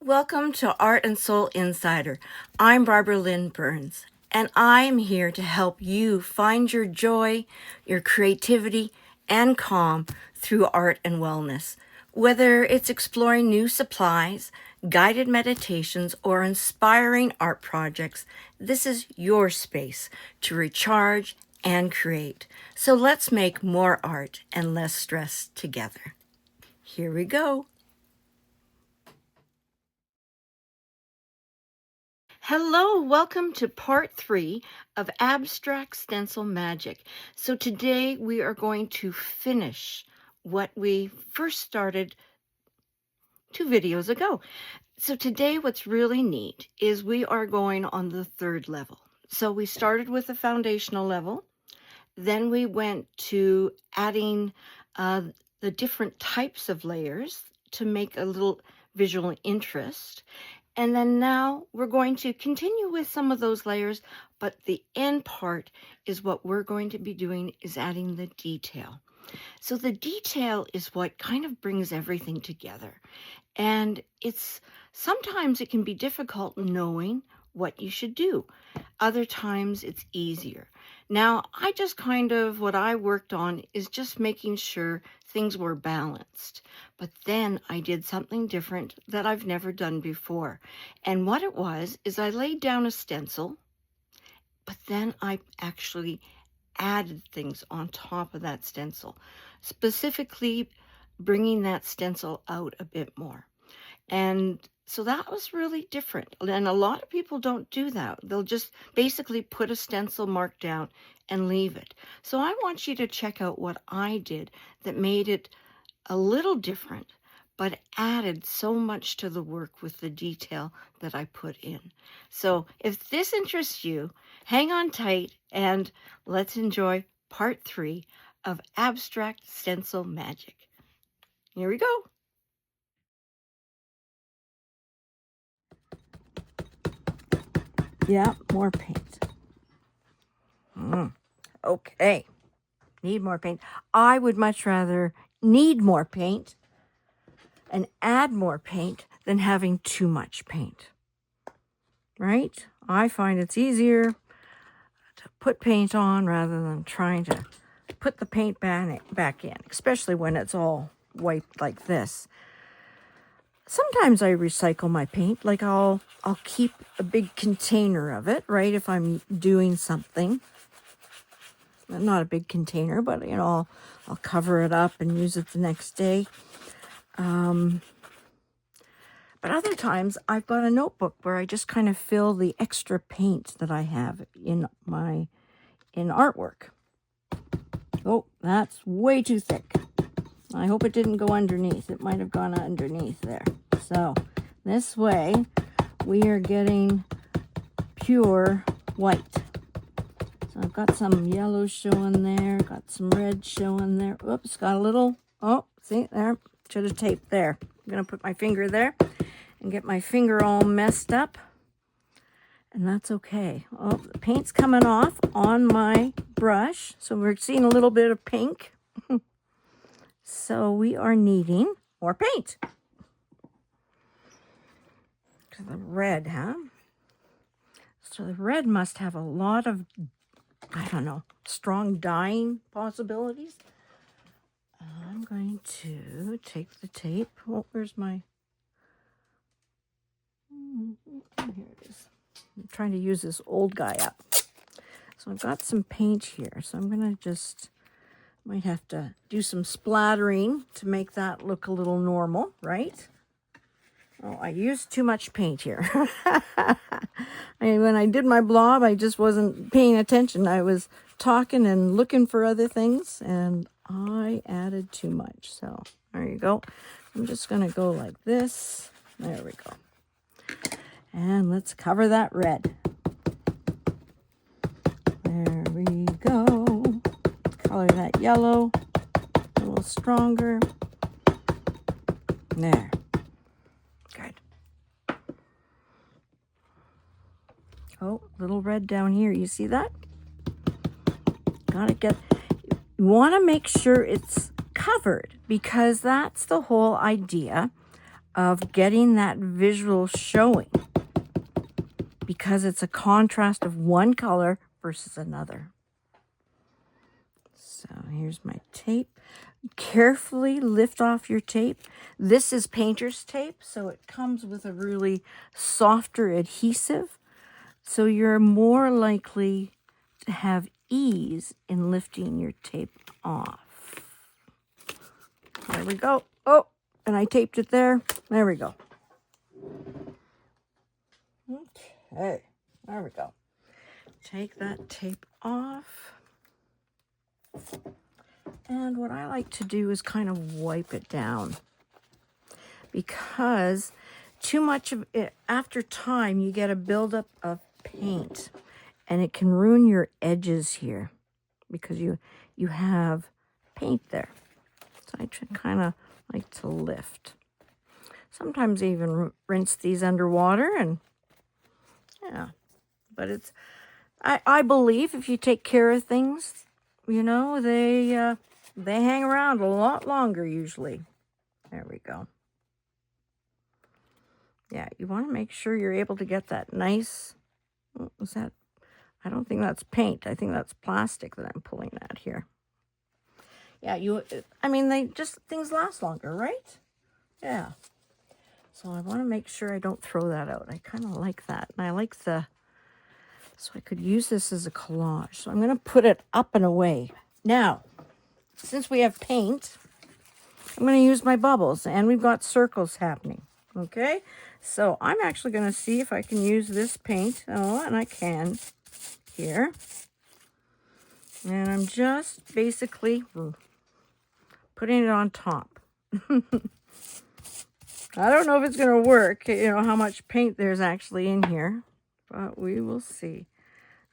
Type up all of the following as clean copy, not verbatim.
Welcome to Art and Soul Insider. I'm Barbara Lynn Burns, and I'm here to help you find your joy, your creativity, and calm through art and wellness. Whether it's exploring new supplies, guided meditations, or inspiring art projects, this is your space to recharge and create. So let's make more art and less stress together. Here we go. Hello, welcome to part 3 of Abstract Stencil Magic. So today we are going to finish what we first started 2 videos ago. So today what's really neat is we are going on the 3rd level. So we started with the foundational level, then we went to adding the different types of layers to make a little visual interest. And then now we're going to continue with some of those layers, but the end part is what we're going to be doing is adding the detail. So the detail is what kind of brings everything together. And sometimes it can be difficult knowing what you should do. Other times it's easier. Now, what I worked on is just making sure things were balanced. But then I did something different that I've never done before. And what it was is I laid down a stencil, but then I actually added things on top of that stencil, specifically bringing that stencil out a bit more. And so that was really different. And a lot of people don't do that. They'll just basically put a stencil mark down and leave it. So I want you to check out what I did that made it a little different, but added so much to the work with the detail that I put in. So if this interests you, hang on tight and let's enjoy part 3 of Abstract Stencil Magic. Here we go. Yeah, more paint. Okay. Need more paint. I would much rather need more paint and add more paint than having too much paint. Right? I find it's easier to put paint on rather than trying to put the paint back in, especially when it's all wiped like this. Sometimes I recycle my paint, like I'll keep a big container of it, right? If I'm doing something, not a big container, but I'll cover it up and use it the next day. But other times I've got a notebook where I just kind of fill the extra paint that I have in artwork. Oh, that's way too thick. I hope it didn't go underneath. It might have gone underneath there. So this way we are getting pure white. So I've got some yellow showing there, got some red showing there. Oops, got a little, see there, should have taped there. I'm going to put my finger there and get my finger all messed up. And that's okay. Oh, the paint's coming off on my brush. So we're seeing a little bit of pink. So we are needing more paint. The red, huh? So the red must have a lot of, strong dyeing possibilities. I'm going to take the tape. Oh, where's my... Here it is. I'm trying to use this old guy up. So I've got some paint here. So I'm going to might have to do some splattering to make that look a little normal, right? Oh, I used too much paint here. When I did my blob, I just wasn't paying attention. I was talking and looking for other things, and I added too much. So there you go. I'm just going to go like this. There we go. And let's cover that red. There we go. Color that yellow a little stronger. There. Good. Oh, little red down here. You see that? You want to make sure it's covered, because that's the whole idea of getting that visual showing because it's a contrast of one color versus another. So here's my tape. Carefully lift off your tape. This is painter's tape, so it comes with a really softer adhesive. So you're more likely to have ease in lifting your tape off. There we go. Oh, and I taped it there. There we go. Okay, there we go. Take that tape off. And what I like to do is kind of wipe it down, because too much of it, after time, you get a buildup of paint, and it can ruin your edges here because you have paint there. So I kind of like to lift. Sometimes I even rinse these underwater, and yeah, but it's, I believe if you take care of things, you know, they hang around a lot longer usually. There we go. Yeah, you want to make sure you're able to get that nice, what was that? I don't think that's paint. I think that's plastic that I'm pulling at here. Yeah, I mean, things last longer, right? Yeah. So I want to make sure I don't throw that out. I kind of like that. And I like so I could use this as a collage. So I'm going to put it up and away. Now, since we have paint, I'm going to use my bubbles, and we've got circles happening. Okay, so I'm actually going to see if I can use this paint. Oh, and I can here. And I'm just basically putting it on top. I don't know if it's going to work, you know, how much paint there's actually in here, but we will see.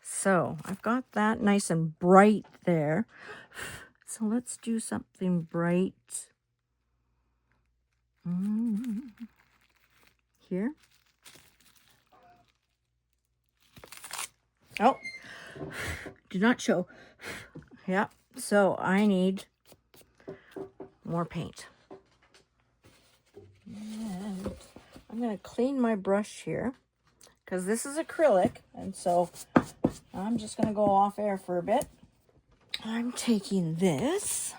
So I've got that nice and bright there. So let's do something bright. Here. Oh, do not show. Yeah, so I need more paint. And I'm going to clean my brush here because this is acrylic, and so I'm just going to go off air for a bit. I'm taking this.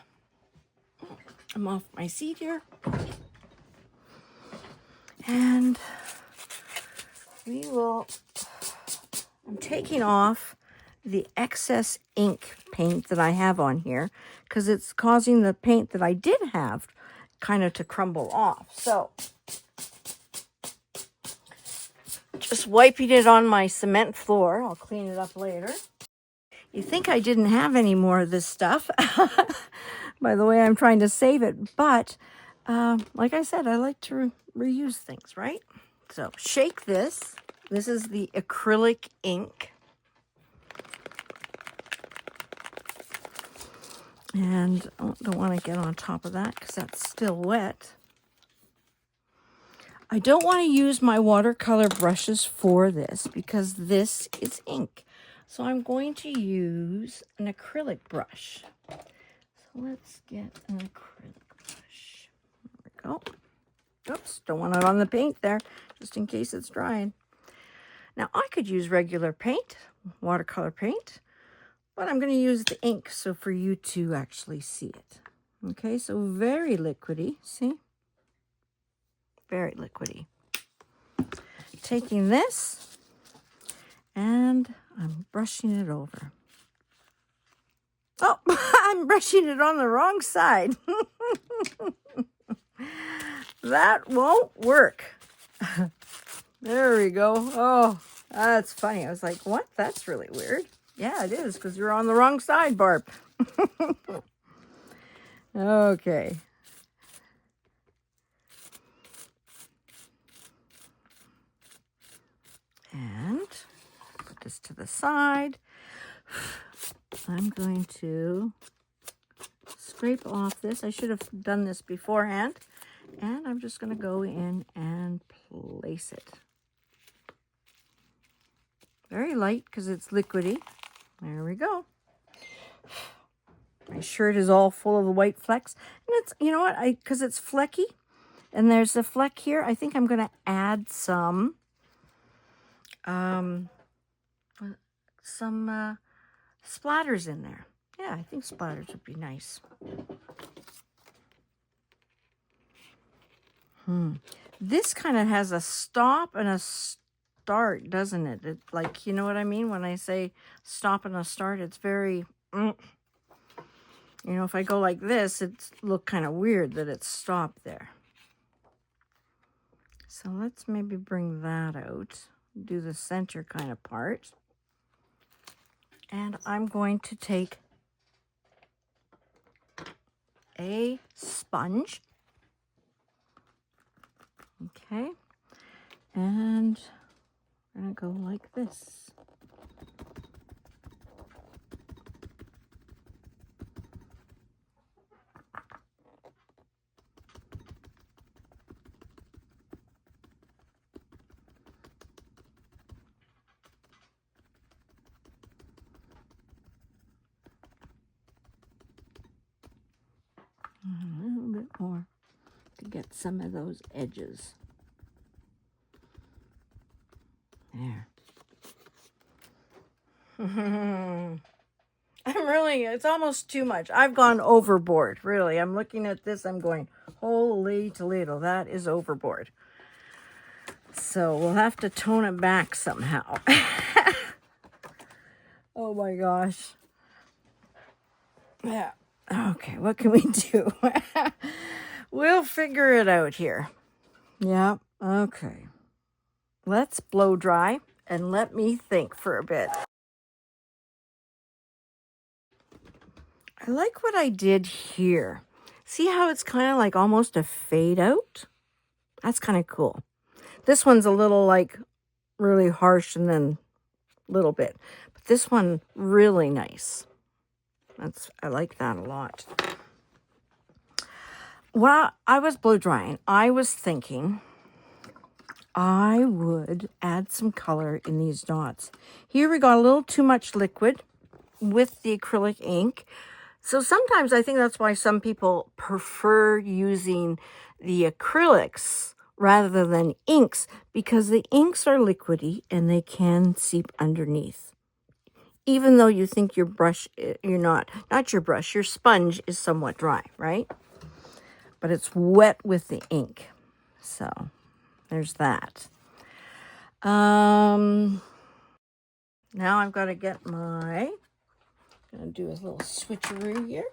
I'm off my seat here. And I'm taking off the excess ink paint that I have on here because it's causing the paint that I did have kind of to crumble off. So just wiping it on my cement floor. I'll clean it up later. You think I didn't have any more of this stuff by the way I'm trying to save it, but like I said, I like to reuse things, right? So shake this. This is the acrylic ink. And I don't want to get on top of that because that's still wet. I don't want to use my watercolor brushes for this because this is ink. So I'm going to use an acrylic brush. So let's get an acrylic brush. There we go. Oops, don't want it on the paint there, just in case it's drying. Now I could use regular paint, watercolor paint, but I'm going to use the ink so for you to actually see it. Okay, so very liquidy, see? Very liquidy. Taking this and I'm brushing it over. Oh, I'm brushing it on the wrong side. That won't work. There we go. Oh, that's funny. I was like, what? That's really weird. Yeah, it is, because you're on the wrong side, Barb. Okay. And put this to the side. I'm going to scrape off this. I should have done this beforehand. And I'm just going to go in and place it. Very light because it's liquidy. There we go. My shirt is all full of the white flecks. And it's, you know what, because it's flecky, And there's a fleck here. I think I'm going to add some um, splatters in there. Yeah, I think splatters would be nice. This kind of has a stop and a start, doesn't it? Like, you know what I mean? When I say stop and a start, it's very, you know, if I go like this, it look kind of weird that it's stopped there. So let's maybe bring that out, do the center kind of part. And I'm going to take a sponge. Okay. And I'm going to go like this. A little bit more to get some of those edges. There. It's almost too much. I've gone overboard, really. I'm looking at this, I'm going, holy Toledo, that is overboard. So we'll have to tone it back somehow. Oh my gosh. Yeah. Okay, what can we do? We'll figure it out here. Yeah, okay. Let's blow dry and let me think for a bit. I like what I did here. See how it's kind of like almost a fade out? That's kind of cool. This one's a little like really harsh and then a little bit. But this one, really nice. I like that a lot. While I was blow drying, I was thinking I would add some color in these dots. Here we got a little too much liquid with the acrylic ink. So sometimes I think that's why some people prefer using the acrylics rather than inks, because the inks are liquidy and they can seep underneath. Even though you think your brush, not your brush, your sponge is somewhat dry, right? But it's wet with the ink. So there's that. Now I've got to get my, gonna do a little switcheroo here.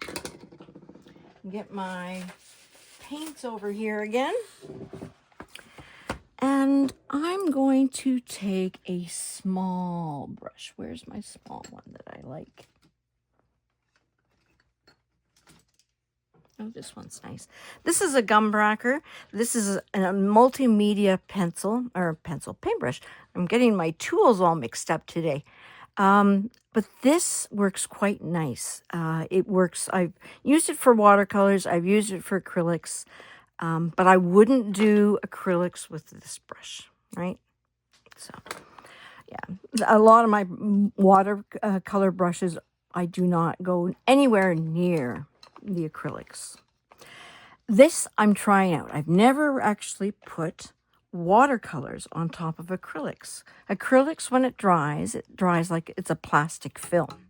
Get my paints over here again. And I'm going to take a small brush. Where's my small one that I like? Oh, this one's nice. This is a gum bracker. This is a multimedia pencil, or pencil paintbrush. I'm getting my tools all mixed up today. But this works quite nice. It works, I've used it for watercolors, I've used it for acrylics, but I wouldn't do acrylics with this brush, right? So, yeah, a lot of my watercolor brushes, I do not go anywhere near the acrylics. This I'm trying out. I've never actually put watercolors on top of acrylics. Acrylics, when it dries like it's a plastic film.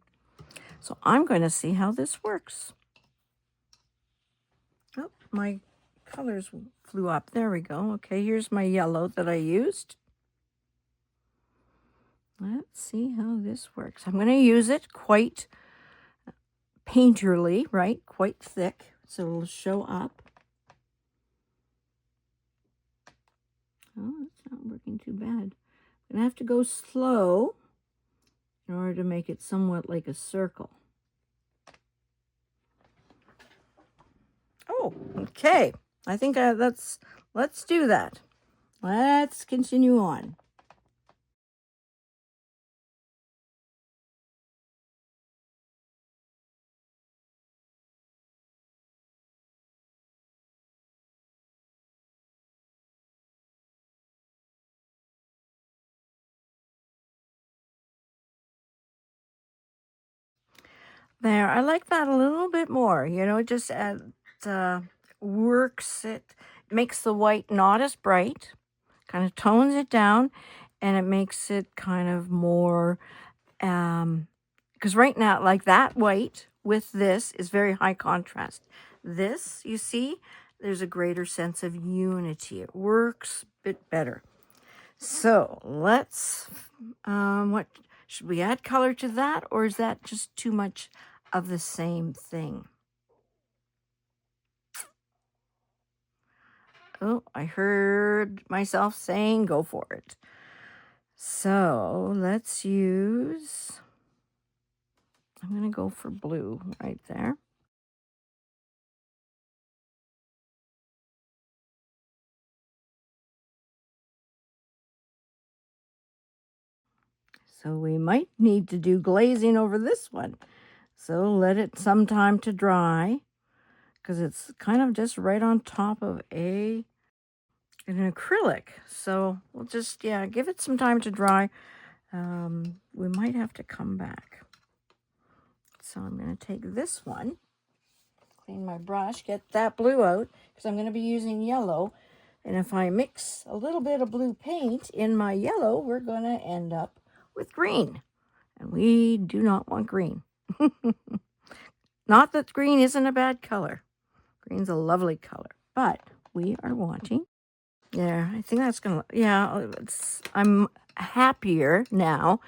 So I'm going to see how this works. Oh, my colors flew up. There we go. Okay, here's my yellow that I used. Let's see how this works. I'm going to use it quite painterly, right? Quite thick, so it'll show up. Oh, it's not working too bad. I'm going to have to go slow in order to make it somewhat like a circle. Oh, okay. I think let's do that. Let's continue on. There, I like that a little bit more. You know, just works it. makes the white not as bright, kind of tones it down, and it makes it kind of more, because right now, like that white with this is very high contrast. This, you see, there's a greater sense of unity. It works a bit better. So let's, what should we add color to that, or is that just too much of the same thing? Oh, I heard myself saying go for it. So let's use, I'm going to go for blue right there. So we might need to do glazing over this one. So let it some time to dry, because it's kind of just right on top of an acrylic. So we'll just, yeah, give it some time to dry. We might have to come back. So I'm going to take this one, clean my brush, get that blue out, because I'm going to be using yellow. And if I mix a little bit of blue paint in my yellow, we're going to end up with green. And we do not want green. Not that green isn't a bad color. Green's a lovely color. But we are wanting, yeah, I think that's going to, yeah, I'm happier now.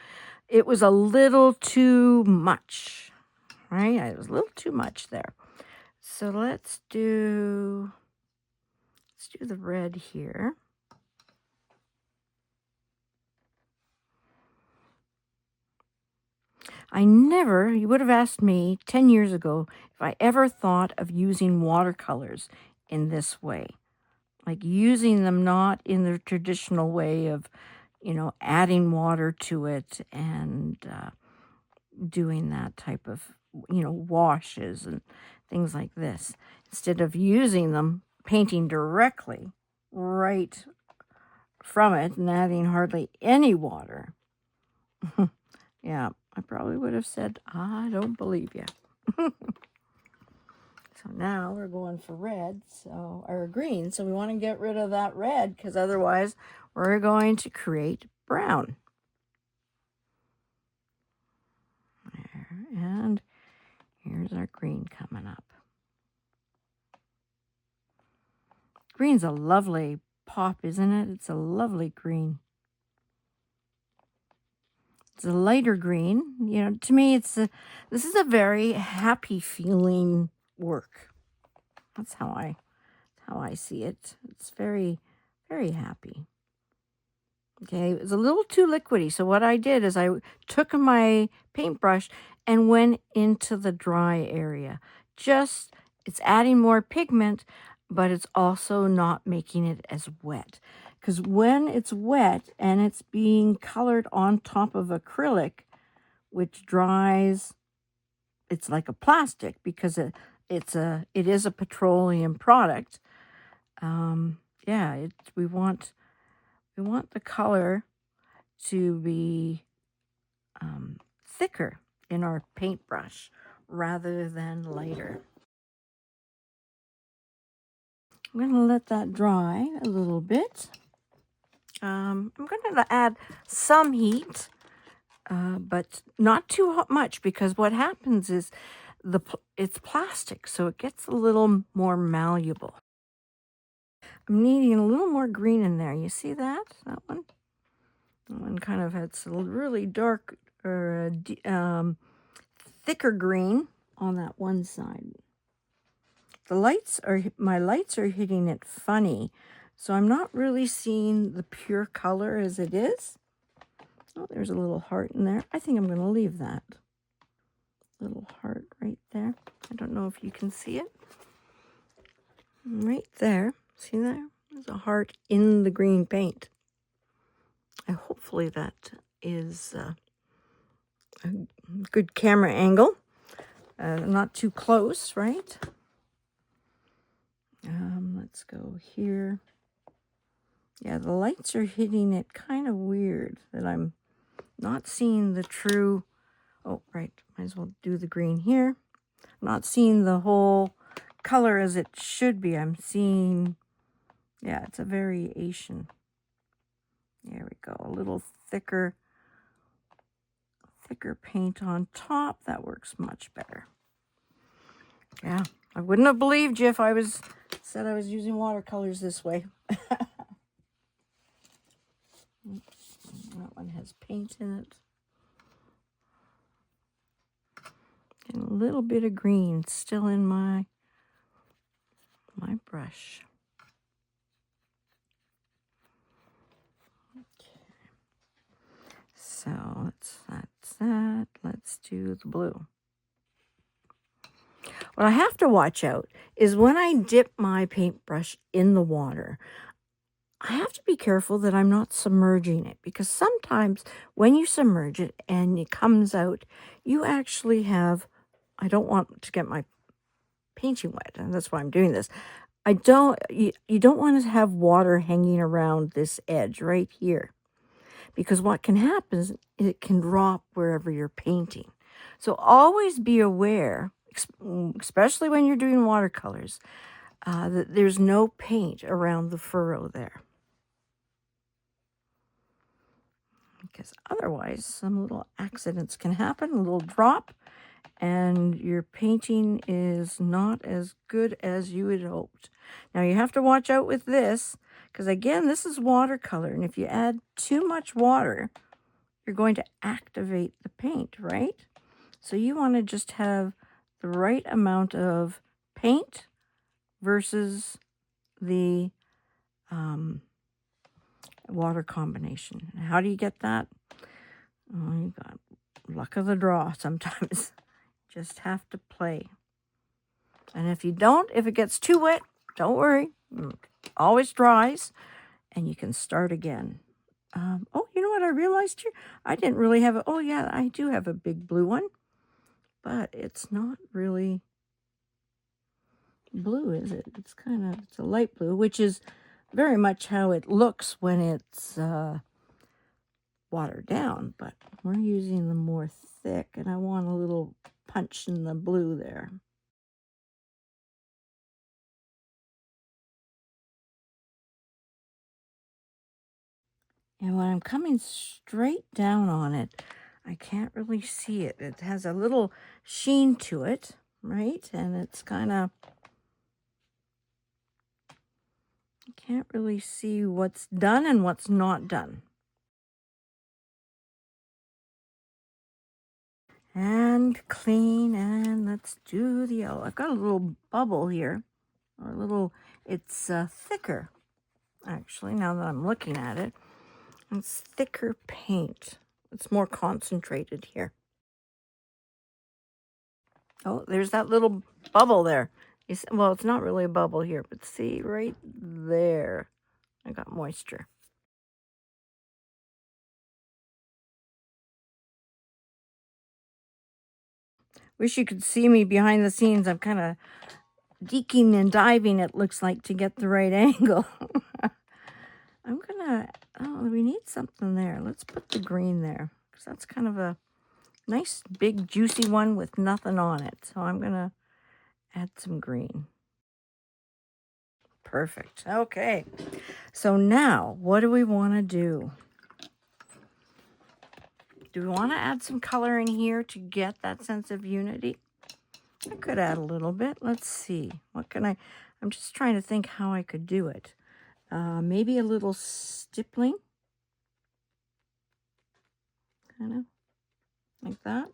It was a little too much, right? It was a little too much there. So let's do the red here. You would have asked me 10 years ago if I ever thought of using watercolors in this way. Like using them not in the traditional way of, adding water to it and doing that type of, washes and things like this. Instead of using them, painting directly right from it and adding hardly any water. Yeah, I probably would have said, I don't believe you. So now we're going for red, or green. So we want to get rid of that red, because otherwise we're going to create brown. There, and here's our green coming up. Green's a lovely pop, isn't it? It's a lovely green. It's a lighter green. To me, this is a very happy feeling work. That's how I see it. It's very, very happy. Okay, it was a little too liquidy. So what I did is I took my paintbrush and went into the dry area. It's adding more pigment, but it's also not making it as wet. Because when it's wet and it's being colored on top of acrylic, which dries, it's like a plastic, because it is a petroleum product. We want the color to be thicker in our paintbrush rather than lighter. I'm going to let that dry a little bit. I'm going to add some heat, but not too much, because what happens is it's plastic, so it gets a little more malleable. I'm needing a little more green in there. You see that? That one? That one kind of has a really dark or thicker green on that one side. My lights are hitting it funny, so I'm not really seeing the pure color as it is. Oh, there's a little heart in there. I think I'm going to leave that little heart right there. I don't know if you can see it. Right there. See there? There's a heart in the green paint. Hopefully that is a good camera angle. Not too close, right? Let's go here. Yeah, the lights are hitting it kind of weird that I'm not seeing the true... Oh, right. Might as well do the green here. Not seeing the whole color as it should be. I'm seeing Yeah, it's a variation. There we go. A little thicker paint on top. That works much better. Yeah, I wouldn't have believed you if I said I was using watercolors this way. That one has paint in it. And a little bit of green still in my brush. Okay. So that's that. Let's do the blue. What I have to watch out is when I dip my paintbrush in the water, I have to be careful that I'm not submerging it, because sometimes when you submerge it and it comes out, you actually have, I don't want to get my painting wet, and that's why I'm doing this. You don't want to have water hanging around this edge right here, because what can happen is it can drop wherever you're painting. So always be aware, especially when you're doing watercolors, that there's no paint around the furrow there. Because otherwise some little accidents can happen, a little drop, and your painting is not as good as you had hoped. Now you have to watch out with this, because again, this is watercolor, and if you add too much water, you're going to activate the paint, right? So you want to just have the right amount of paint versus the water combination. How do you get that? Oh, you got luck of the draw sometimes. Just have to play. And if it gets too wet, don't worry. Always dries, and you can start again. Oh, you know what I realized here? I didn't really have oh yeah, I do have a big blue one, but it's not really blue, is it? It's a light blue, which is very much how it looks when it's watered down, but we're using the more thick, and I want a little punch in the blue there. And when I'm coming straight down on it, I can't really see it. It has a little sheen to it, right? And it's I can't really see what's done and what's not done. And clean, and let's do the yellow. I've got a little bubble here, or it's thicker, actually, now that I'm looking at it. It's thicker paint. It's more concentrated here. Oh, there's that little bubble there. Well, it's not really a bubble here, but see right there, I got moisture. Wish you could see me behind the scenes. I'm kind of deking and diving, it looks like, to get the right angle. We need something there. Let's put the green there, because that's kind of a nice, big, juicy one with nothing on it. So I'm going to add some green. Perfect. Okay. So now, what do we want to do? Do we want to add some color in here to get that sense of unity? I could add a little bit. Let's see. I'm just trying to think how I could do it. Maybe a little stippling. Kind of like that.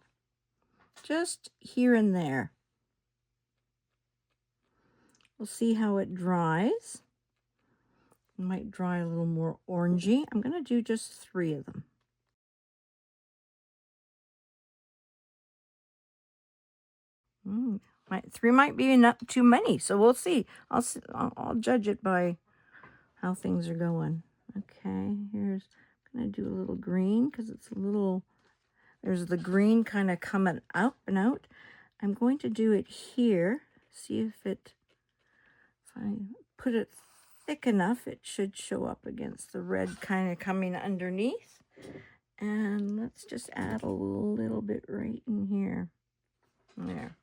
Just here and there. We'll see how it dries. It might dry a little more orangey. I'm going to do just 3 of them. Three might be enough, too many, so we'll see. I'll judge it by how things are going. Okay, I'm going to do a little green, because it's there's the green kind of coming up and out. I'm going to do it here. See if I put it thick enough, it should show up against the red kind of coming underneath. And let's just add a little bit right in here. There.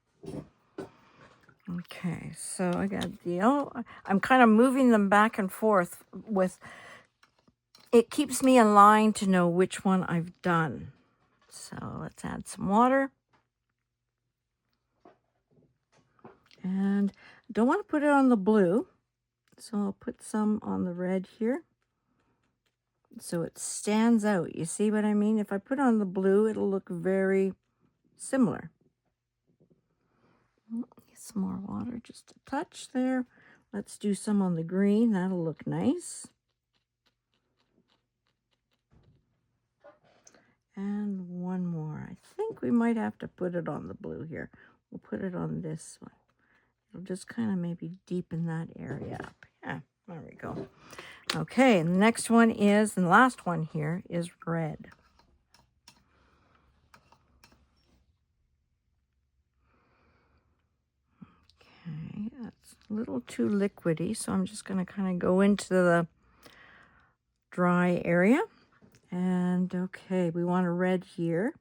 Okay, so I got the yellow. I'm kind of moving them back and forth with, it keeps me in line to know which one I've done. So let's add some water. And don't want to put it on the blue, so I'll put some on the red here so it stands out. You see what I mean? If I put on the blue, it'll look very similar. Get some more water, just a touch there. Let's do some on the green. That'll look nice. And one more. I think we might have to put it on the blue here. We'll put it on this one. It'll just kind of maybe deepen that area up. Yeah, there we go. Okay, and the next one is, and the last one here is red. Okay, that's a little too liquidy, so I'm just going to kind of go into the dry area. And okay, we want a red here,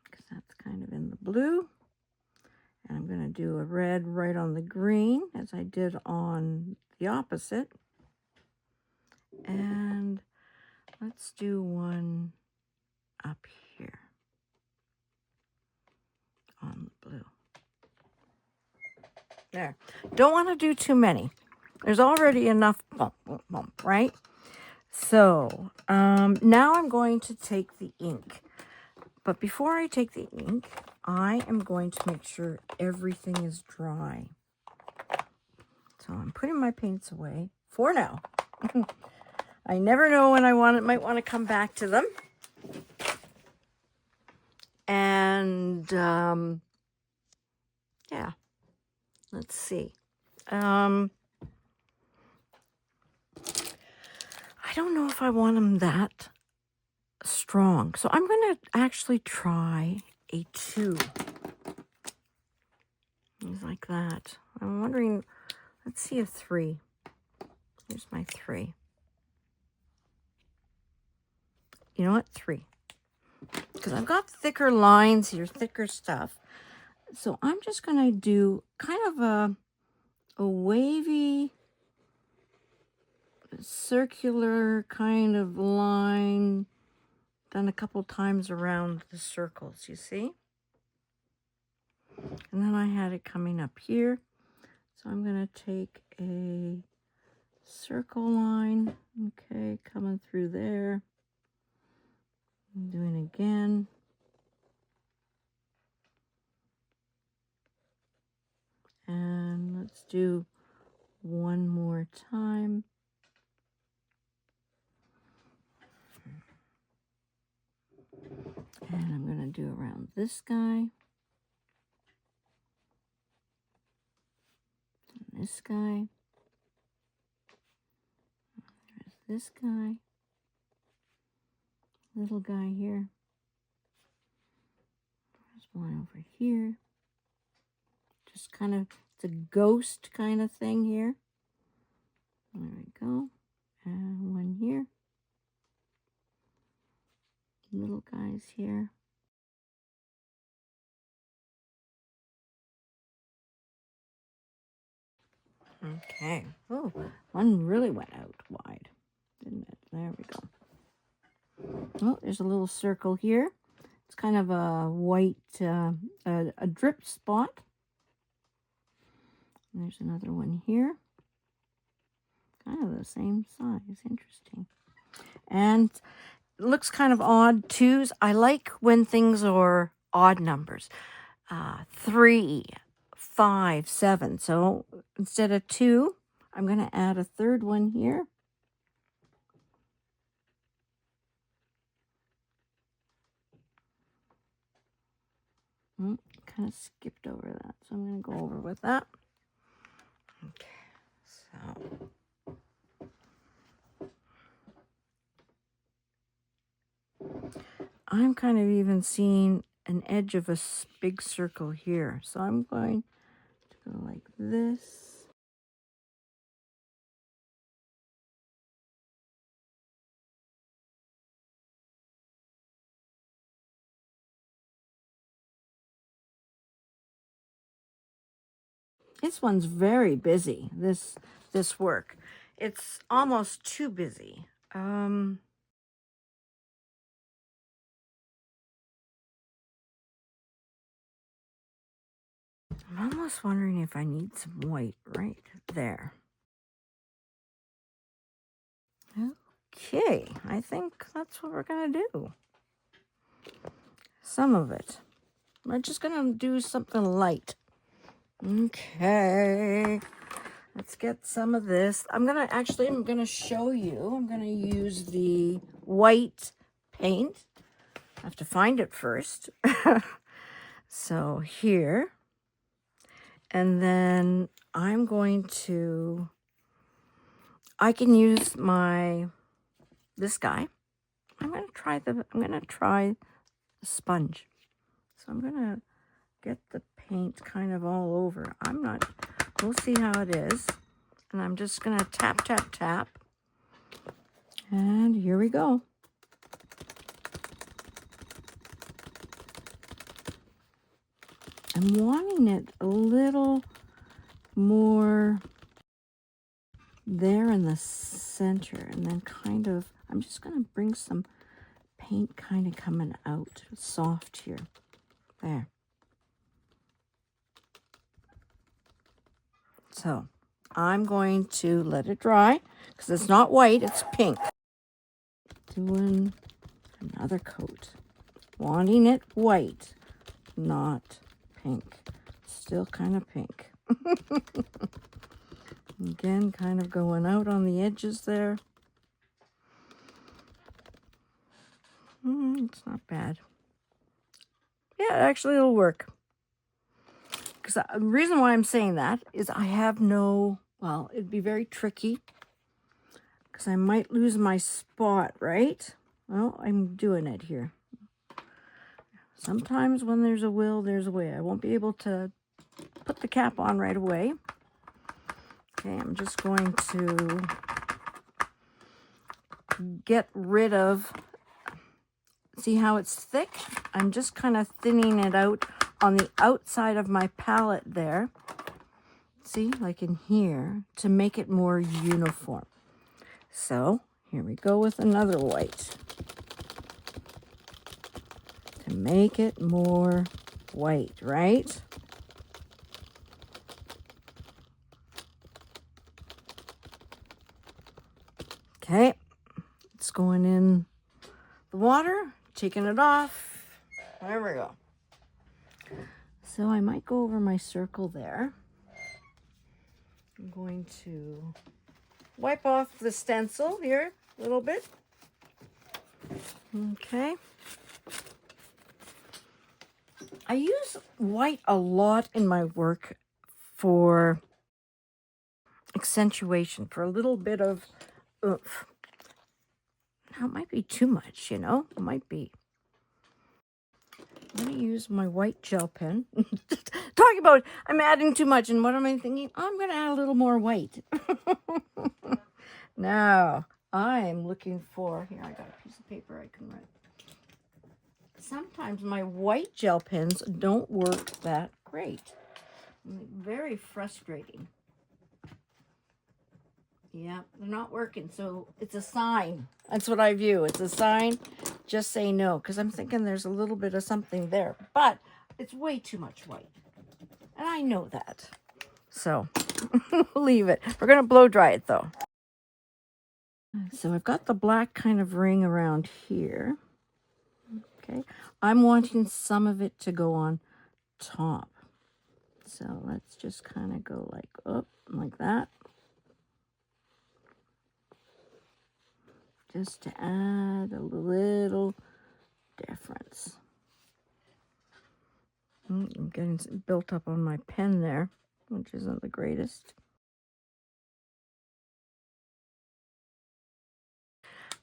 because that's kind of in the blue. And I'm going to do a red right on the green, as I did on the opposite. And let's do one up here on the blue. There. Don't want to do too many. There's already enough bump, bump, bump, right? So now I'm going to take the ink. But before I take the ink, I am going to make sure everything is dry. So I'm putting my paints away for now. I never know when I might want to come back to them. And yeah, let's see. I don't know if I want them that strong. So I'm going to actually try a 2. Things like that. I'm wondering, let's see a 3. Here's my 3. You know what? 3. Because I've got thicker lines here, thicker stuff. So I'm just going to do kind of a wavy, circular kind of line done a couple times around the circles, you see? And then I had it coming up here. So I'm going to take a circle line, okay, coming through there. I'm doing again. And let's do one more time. And I'm going to do around this guy. And this guy. There's this guy. Little guy here. There's one over here. Just kind of, it's a ghost kind of thing here. There we go. And one here. Little guys here. Okay. Oh, one really went out wide, didn't it? There we go. Oh, there's a little circle here. It's kind of a white, a drip spot. And there's another one here. Kind of the same size. Interesting. And it looks kind of odd. 2s. I like when things are odd numbers. 3, 5, 7. So instead of 2, I'm going to add a third one here. Kind of skipped over that, so I'm going to go over with that. Okay, so I'm kind of even seeing an edge of a big circle here. So I'm going to go like this. This one's very busy, this work. It's almost too busy. I'm almost wondering if I need some white right there. Okay, I think that's what we're gonna do. Some of it. We're just gonna do something light. Okay, let's get some of this. I'm gonna show you. I'm gonna use the white paint. I have to find it first. So here, and then I'm going to, I can use this guy. I'm gonna try the sponge. So I'm gonna get the paint kind of all over. We'll see how it is. And I'm just gonna tap, tap, tap. And here we go. I'm wanting it a little more there in the center, and then I'm just gonna bring some paint kind of coming out soft here. There. So I'm going to let it dry because it's not white, it's pink. Doing another coat. Wanting it white, not pink. Still kind of pink. Again, kind of going out on the edges there. It's not bad. Yeah, actually it'll work. Because the reason why I'm saying that is I have well, it'd be very tricky because I might lose my spot, right? Well, I'm doing it here. Sometimes when there's a will, there's a way. I won't be able to put the cap on right away. Okay, I'm just going to get rid of, see how it's thick? I'm just kind of thinning it out on the outside of my palette there. See, like in here, to make it more uniform. So here we go with another white. To make it more white, right? Okay, it's going in the water, taking it off. There we go. So I might go over my circle there. I'm going to wipe off the stencil here a little bit. Okay. I use white a lot in my work for accentuation, for a little bit of oomph. Now, it might be too much, It might be. I'm going to use my white gel pen. Talking about I'm adding too much, and what am I thinking? I'm going to add a little more white. Now, I'm looking for, here, I got a piece of paper I can write. Sometimes my white gel pens don't work that great. Very frustrating. Yeah, they're not working, so it's a sign. That's what I view. It's a sign. Just say no, because I'm thinking there's a little bit of something there, but it's way too much white, and I know that. So leave it. We're gonna blow dry it though. So I've got the black kind of ring around here. Okay, I'm wanting some of it to go on top. So let's just kind of go like up, like that. Just to add a little difference. I'm getting built up on my pen there, which isn't the greatest.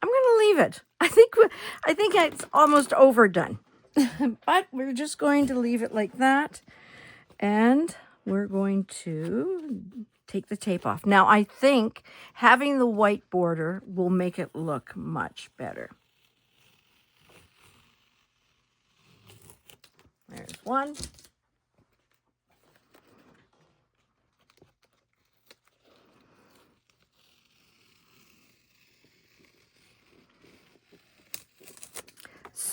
I'm gonna leave it. I think it's almost overdone. But we're just going to leave it like that, and we're going to take the tape off. Now, I think having the white border will make it look much better. There's one.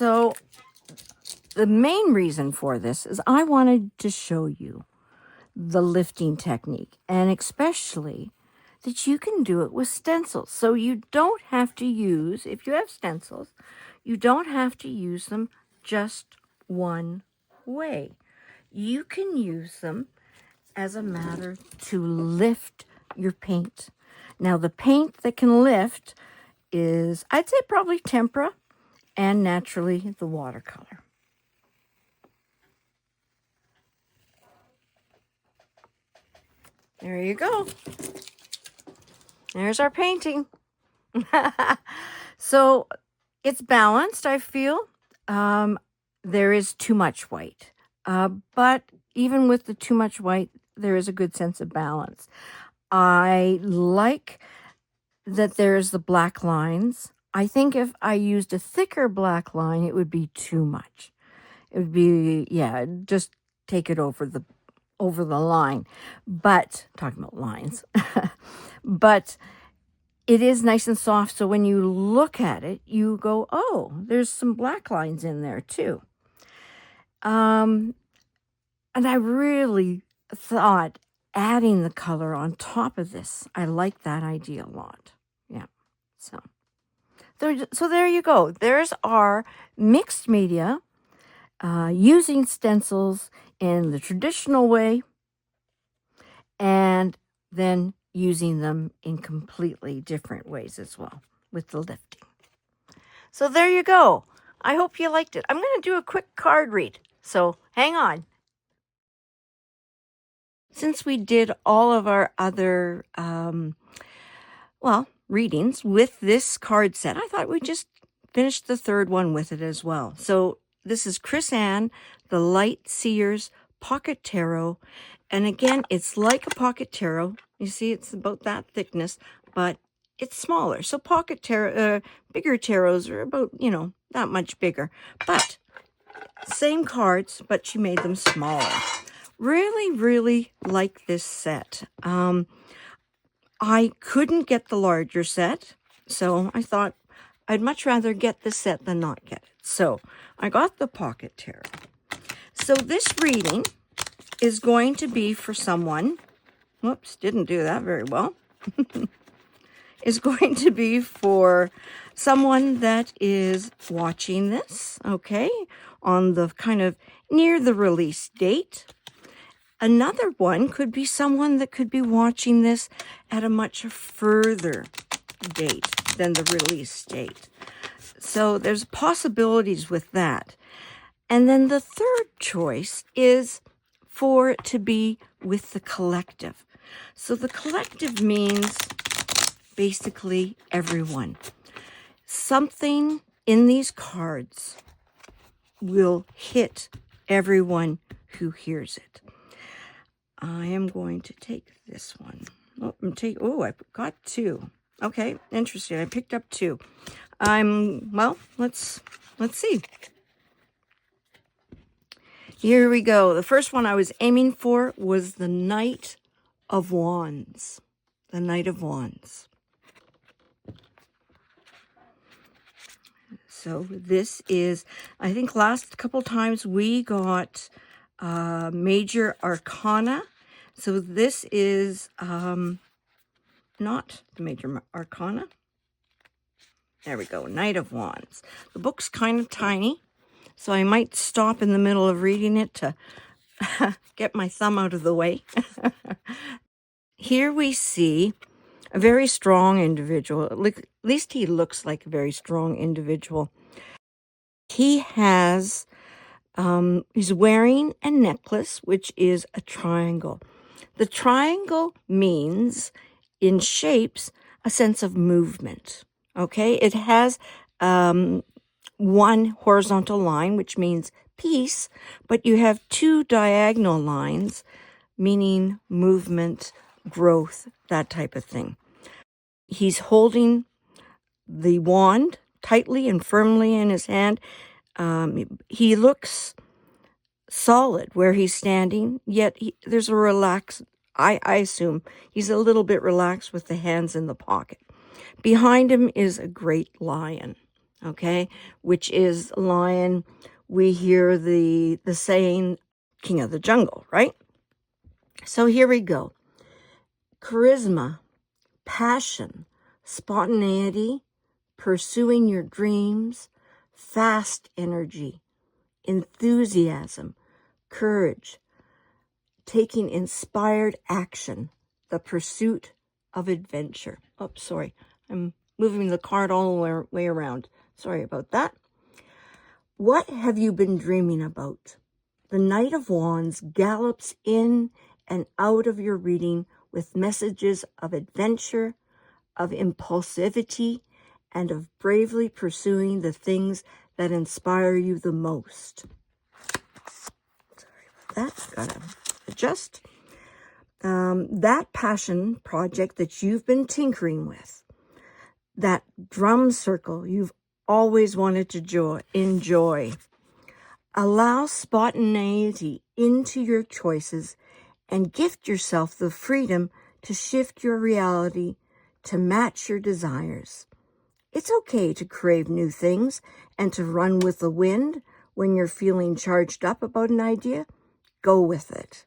So the main reason for this is I wanted to show you the lifting technique, and especially that you can do it with stencils. So you don't have to use, if you have stencils, you don't have to use them just one way. You can use them as a matter to lift your paint. Now, the paint that can lift is, I'd say, probably tempera and naturally the watercolor. There you go. There's our painting. So it's balanced, I feel. There is too much white. But even with the too much white, there is a good sense of balance. I like that there's the black lines. I think if I used a thicker black line, it would be too much. It would be, just take it over the line. But, talking about lines, but it is nice and soft. So when you look at it, you go, oh, there's some black lines in there too. And I really thought adding the color on top of this, I like that idea a lot. Yeah. So there you go. There's our mixed media using stencils in the traditional way and then using them in completely different ways as well with the lifting. So there you go. I hope you liked it. I'm going to do a quick card read, so hang on. Since we did all of our other, readings with this card set, I thought we'd just finish the third one with it as well. So this is Chris Ann, the Light Seers Pocket Tarot. And again, it's like a pocket tarot. You see, it's about that thickness, but it's smaller. So pocket tarot, bigger tarots are about, that much bigger. But same cards, but she made them smaller. Really, really like this set. I couldn't get the larger set, so I thought I'd much rather get this set than not get it. So I got the pocket tarot. So this reading is going to be for someone, whoops, didn't do that very well, is going to be for someone that is watching this, okay, on the kind of near the release date. Another one could be someone that could be watching this at a much further date than the release date. So there's possibilities with that. And then the third choice is for it to be with the collective. So the collective means basically everyone. Something in these cards will hit everyone who hears it. I am going to take this one. I got two. Okay, interesting. I picked up two. Let's see. Here we go. The first one I was aiming for was the Knight of Wands. The Knight of Wands. So this is, I think last couple times we got Major Arcana. So this is not the Major Arcana. There we go, Knight of Wands. The book's kind of tiny, so I might stop in the middle of reading it to get my thumb out of the way. Here we see a very strong individual. At least he looks like a very strong individual. He has, he's wearing a necklace, which is a triangle. The triangle means, in shapes, a sense of movement. Okay, it has one horizontal line, which means peace, but you have two diagonal lines, meaning movement, growth, that type of thing. He's holding the wand tightly and firmly in his hand. He looks solid where he's standing, yet there's a relaxed, I assume he's a little bit relaxed with the hands in the pocket. Behind him is a great lion, okay, which is lion. We hear the saying, king of the jungle, right? So here we go. Charisma, passion, spontaneity, pursuing your dreams, fast energy, enthusiasm, courage, taking inspired action, the pursuit of adventure. Oh, sorry. I'm moving the card all the way around. Sorry about that. What have you been dreaming about? The Knight of Wands gallops in and out of your reading with messages of adventure, of impulsivity, and of bravely pursuing the things that inspire you the most. Sorry about that. Gotta adjust. That passion project that you've been tinkering with, that drum circle you've always wanted to enjoy. Allow spontaneity into your choices and gift yourself the freedom to shift your reality to match your desires. It's okay to crave new things and to run with the wind when you're feeling charged up about an idea. Go with it.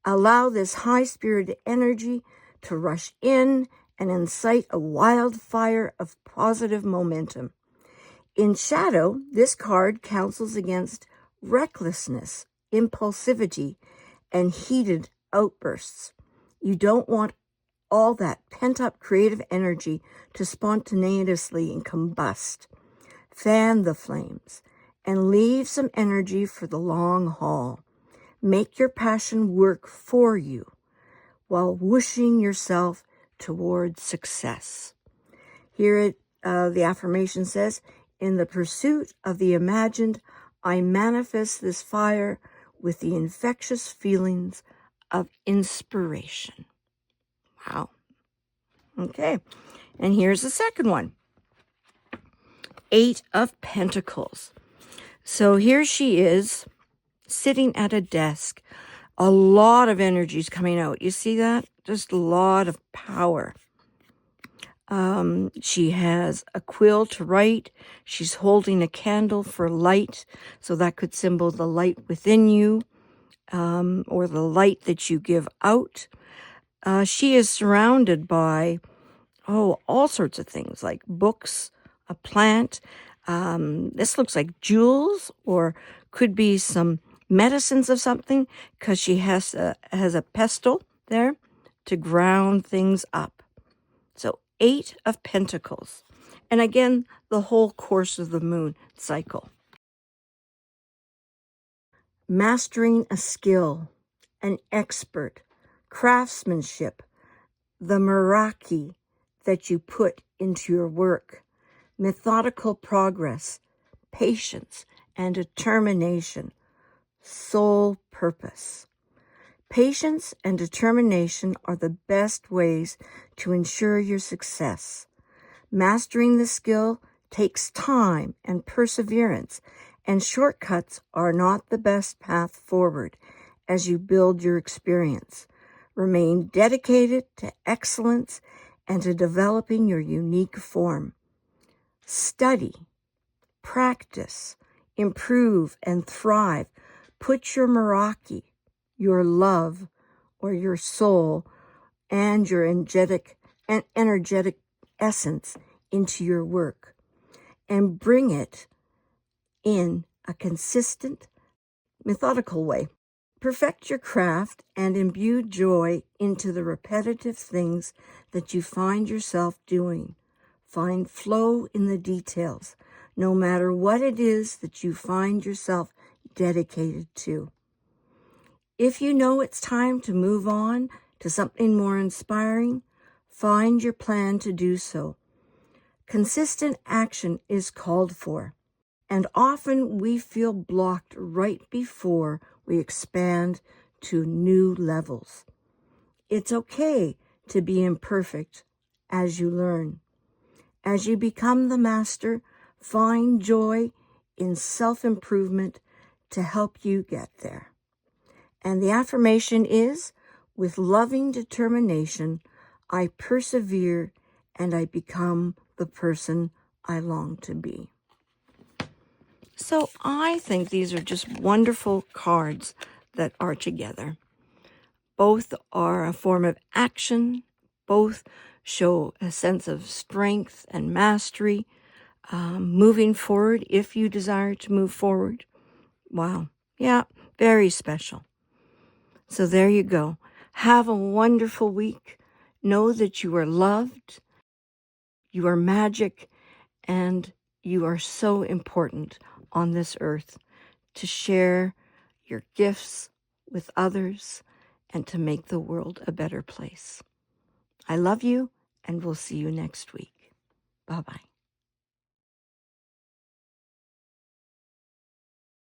Allow this high-spirited energy to rush in and incite a wildfire of positive momentum. In shadow, this card counsels against recklessness, impulsivity, and heated outbursts. You don't want all that pent-up creative energy to spontaneously combust. Fan the flames and leave some energy for the long haul. Make your passion work for you while whooshing yourself towards success. Here the affirmation says, in the pursuit of the imagined, I manifest this fire with the infectious feelings of inspiration. Wow. Okay. And here's the second one. 8 of Pentacles. So here she is sitting at a desk. A lot of energy is coming out. You see that? Just a lot of power. She has a quill to write. She's holding a candle for light. So that could symbol the light within you, or the light that you give out. She is surrounded by, all sorts of things like books, a plant. This looks like jewels, or could be some medicines of something, because she has a pestle there to ground things up. So 8 of Pentacles. And again, the whole course of the moon cycle. Mastering a skill, an expert, craftsmanship, the Meraki that you put into your work, methodical progress, patience, and determination, sole purpose. Patience and determination are the best ways to ensure your success. Mastering the skill takes time and perseverance, and shortcuts are not the best path forward as you build your experience. Remain dedicated to excellence and to developing your unique form. Study, practice, improve, and thrive. Put your Meraki, your love, or your soul, and your energetic essence into your work, and bring it in a consistent, methodical way. Perfect your craft and imbue joy into the repetitive things that you find yourself doing. Find flow in the details, no matter what it is that you find yourself dedicated to. If you know it's time to move on to something more inspiring, find your plan to do so. Consistent action is called for, and often we feel blocked right before we expand to new levels. It's okay to be imperfect as you learn. As you become the master, find joy in self-improvement to help you get there. And the affirmation is, with loving determination, I persevere and I become the person I long to be. So I think these are just wonderful cards that are together. Both are a form of action. Both show a sense of strength and mastery, moving forward if you desire to move forward. Wow. Yeah, very special. So there you go. Have a wonderful week. Know that you are loved, you are magic, and you are so important on this earth to share your gifts with others and to make the world a better place. I love you, and we'll see you next week. Bye-bye.